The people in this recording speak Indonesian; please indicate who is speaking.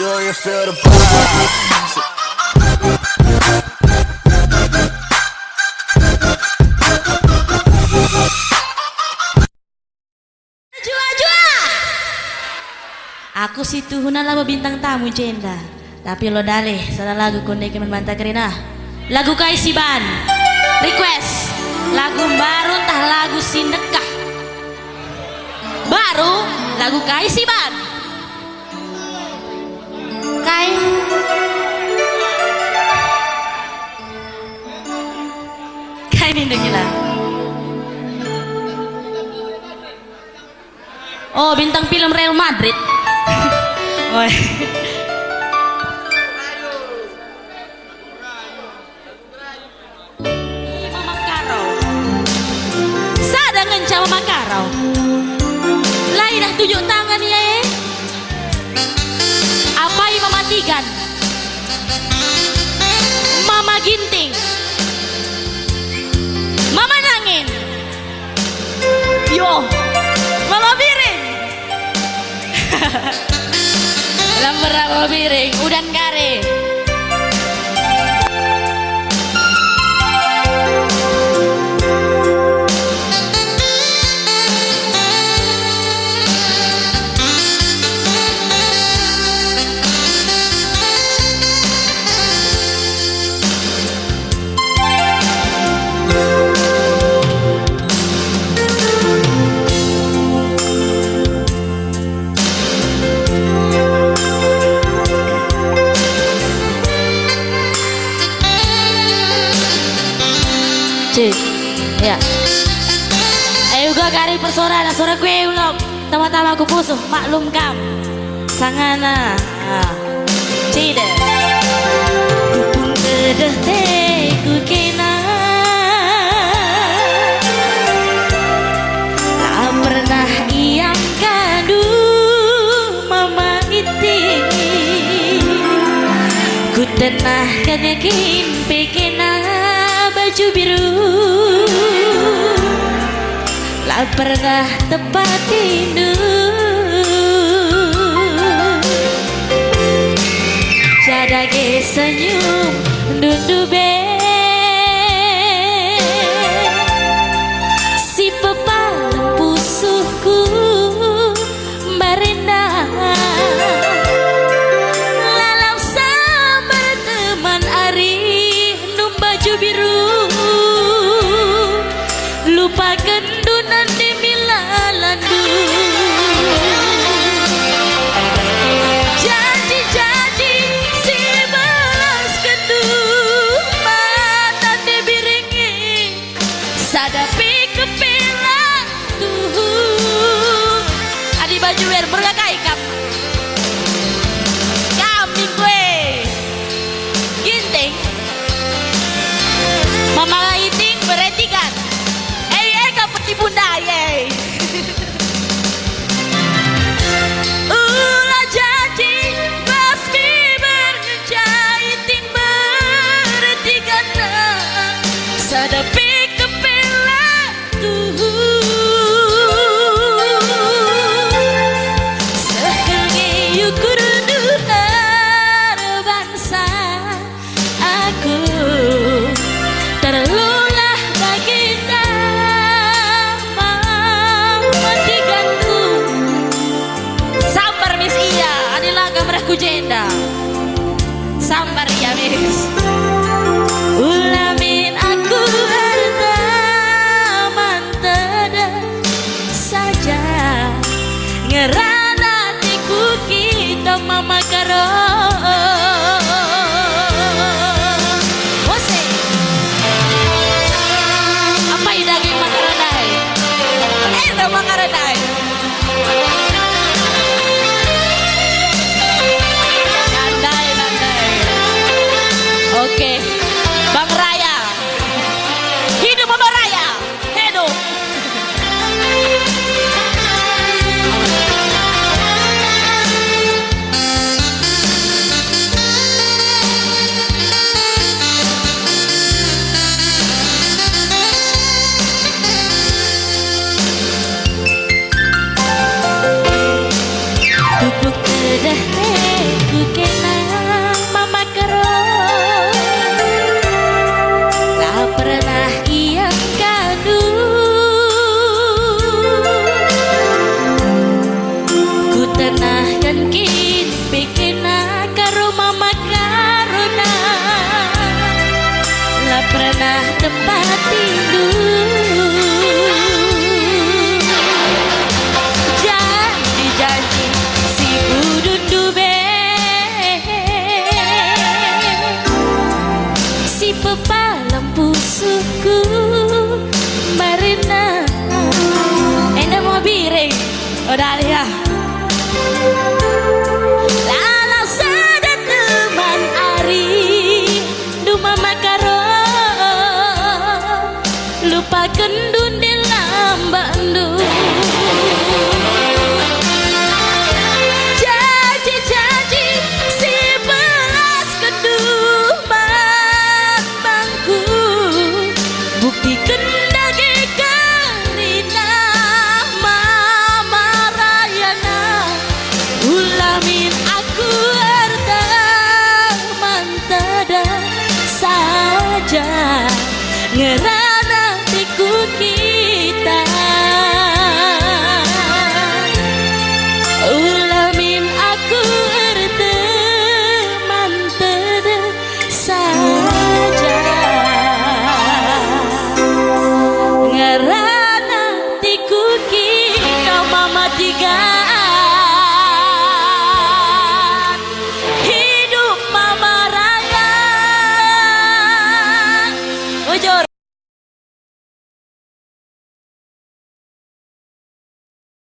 Speaker 1: Do you feel the vibes?
Speaker 2: Aku situ huna laba bintang tamu jenda. Tapi lo dale sada lagu konde ke membanta kerina. Lagu kaisiban. Request lagu baru tah lagu sindekah. Baru lagu kaisiban. Kai Kai ini gila. Oh, bintang film Real Madrid. Oh. Mama Karau. Sada ngenca Mama Karau. Lain dah tunjuk tangan ya. Apa yang Mama Tigan? Mama Ginting. Mama Nangin. Yo. Mama Biring. Lamber Mama Biring, udan kare. Ya. Ayo juga kari persora dan suara gue ulok. Tama-tama aku pusuh maklum kam. Sangana. Tidak. Dukung kedeh teku kena. Tak pernah iang kadu mama iti. Ku tenah kan yakin pekena baju biru. Tak pernah tepat rindu. Jadage senyum dudube. Si pepal pusuhku barenda. Lalau sabar teman ari num baju biru. Lupakan dunan demi lalandu. Janji-janji si balas kendu. Mata de biringi sadapi kepela tuh. Adi baju wer bergakai kap. Kami gue Ginting Mama Iting beretikan. Peti bunda ye. Ulah janji pasti berjaiting bertiga sadapi kepela tuh. Sekelgi yukur duhar bangsa aku terlulah baginda. Jenda sambar ya mis. Ulamin aku harta mantada saja ngeranatiku kita Mama Karo. Ose apa ini daging makaranai? Makaranai. Oke, Bang Raya, hidup Mama Raya, hidup. tempat tidur. Janji-janji si udun be, si pepalam pusuku Marina. Enda mau biring, udah ya. Lalau sada teman ari, duma makaro, lupa kendun di lambandu. Janji-janji si belas kedua matangku, bukti kendagi kalina mama rayana, ulamin aku harta mantada saja ngera